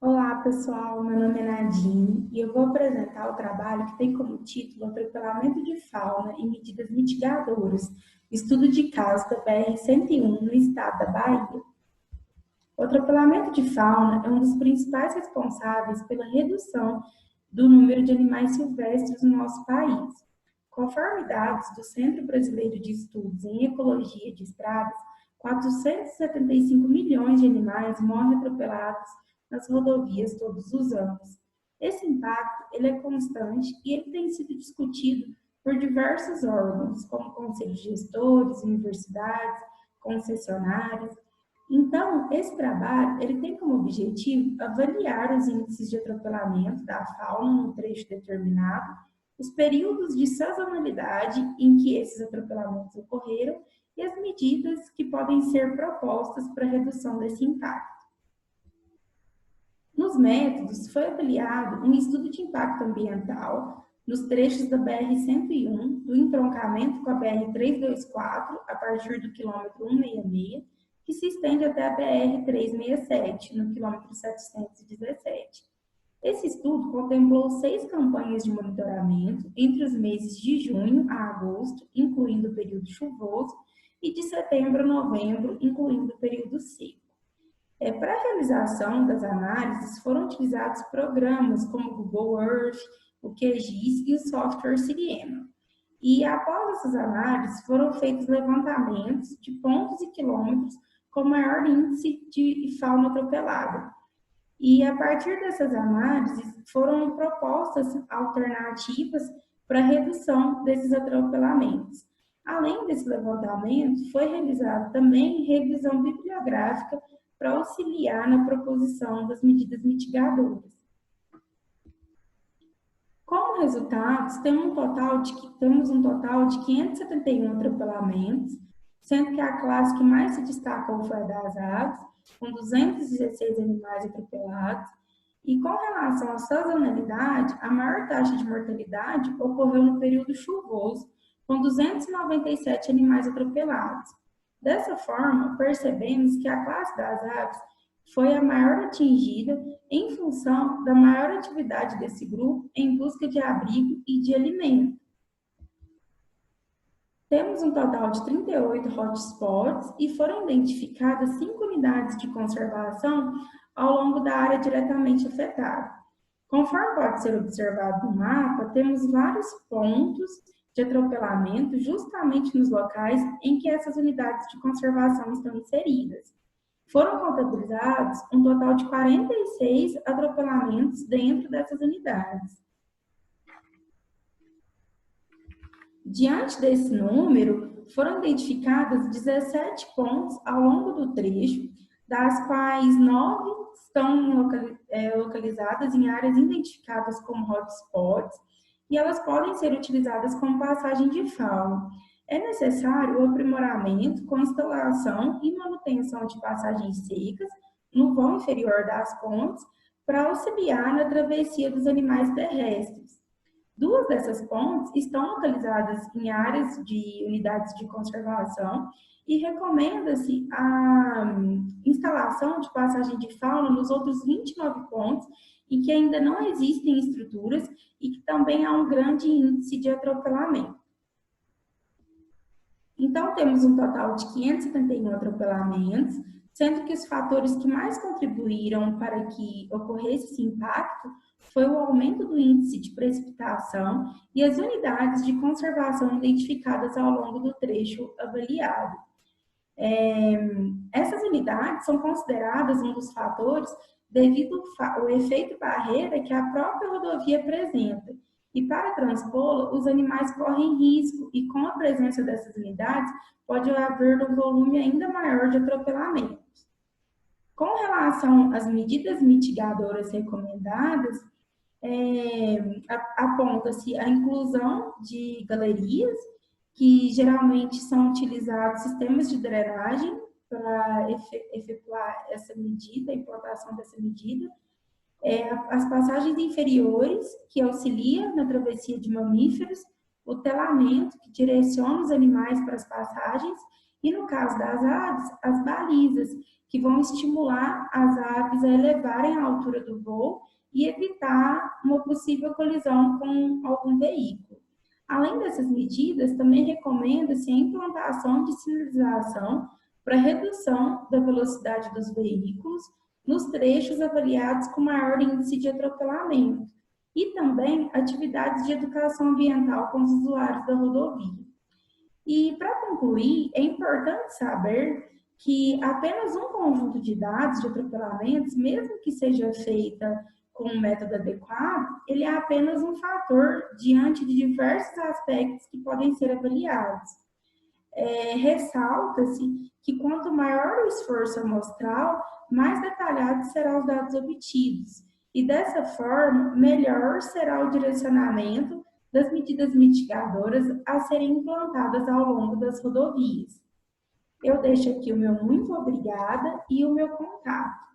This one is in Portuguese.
Olá, pessoal. Meu nome é Nadine e eu vou apresentar o trabalho que tem como título Atropelamento de Fauna e Medidas Mitigadoras, estudo de caso da BR-101 no estado da Bahia. O atropelamento de fauna é um dos principais responsáveis pela redução do número de animais silvestres no nosso país. Conforme dados do Centro Brasileiro de Estudos em Ecologia de Estradas, 475 milhões de animais morrem atropelados nas rodovias todos os anos. Esse impacto ele é constante e ele tem sido discutido por diversos órgãos, como conselhos gestores, universidades, concessionárias. Então, esse trabalho ele tem como objetivo avaliar os índices de atropelamento da fauna num trecho determinado, os períodos de sazonalidade em que esses atropelamentos ocorreram e as medidas que podem ser propostas para a redução desse impacto. Nos métodos, foi avaliado um estudo de impacto ambiental nos trechos da BR-101, do entroncamento com a BR-324, a partir do quilômetro 166, que se estende até a BR-367, no quilômetro 717. Esse estudo contemplou 6 campanhas de monitoramento entre os meses de junho a agosto, incluindo o período chuvoso, e de setembro a novembro, incluindo o período seco. Para a realização das análises, foram utilizados programas como o Google Earth, o QGIS e o software Siriema. E após essas análises, foram feitos levantamentos de pontos e quilômetros com maior índice de fauna atropelada. E a partir dessas análises, foram propostas alternativas para a redução desses atropelamentos. Além desse levantamento, foi realizada também revisão bibliográfica para auxiliar na proposição das medidas mitigadoras. Como resultados, temos um total de 571 atropelamentos, sendo que a classe que mais se destacou foi a das aves, com 216 animais atropelados, e com relação à sazonalidade, a maior taxa de mortalidade ocorreu no período chuvoso, com 297 animais atropelados. Dessa forma, percebemos que a classe das aves foi a maior atingida em função da maior atividade desse grupo em busca de abrigo e de alimento. Temos um total de 38 hotspots e foram identificadas 5 unidades de conservação ao longo da área diretamente afetada. Conforme pode ser observado no mapa, temos vários pontos de atropelamento justamente nos locais em que essas unidades de conservação estão inseridas. Foram contabilizados um total de 46 atropelamentos dentro dessas unidades. Diante desse número, foram identificadas 17 pontos ao longo do trecho, das quais 9 estão localizadas em áreas identificadas como hotspots, e elas podem ser utilizadas como passagem de fauna. É necessário o aprimoramento com instalação e manutenção de passagens secas no vão inferior das pontes para auxiliar na travessia dos animais terrestres. 2 dessas pontes estão localizadas em áreas de unidades de conservação e recomenda-se a instalação de passagem de fauna nos outros 29 pontos em que ainda não existem estruturas e que também há um grande índice de atropelamento. Então, temos um total de 571 atropelamentos, sendo que os fatores que mais contribuíram para que ocorresse esse impacto foi o aumento do índice de precipitação e as unidades de conservação identificadas ao longo do trecho avaliado. Essas unidades são consideradas um dos fatores devido ao efeito barreira que a própria rodovia apresenta. E para transpô-la, os animais correm risco e com a presença dessas unidades pode haver um volume ainda maior de atropelamentos. Com relação às medidas mitigadoras recomendadas, aponta-se a inclusão de galerias, que geralmente são utilizados sistemas de drenagem para efetuar essa medida, a implantação dessa medida, as passagens inferiores, que auxiliam na travessia de mamíferos, o telamento, que direciona os animais para as passagens, E no caso das aves, as balizas, que vão estimular as aves a elevarem a altura do voo e evitar uma possível colisão com algum veículo. Além dessas medidas, também recomenda-se a implantação de sinalização para redução da velocidade dos veículos nos trechos avaliados com maior índice de atropelamento e também atividades de educação ambiental com os usuários da rodovia. E, para concluir, é importante saber que apenas um conjunto de dados de atropelamentos, mesmo que seja feita com um método adequado, ele é apenas um fator diante de diversos aspectos que podem ser avaliados. Ressalta-se que quanto maior o esforço amostral, mais detalhados serão os dados obtidos. E dessa forma, melhor será o direcionamento das medidas mitigadoras a serem implantadas ao longo das rodovias. Eu deixo aqui o meu muito obrigada e o meu contato.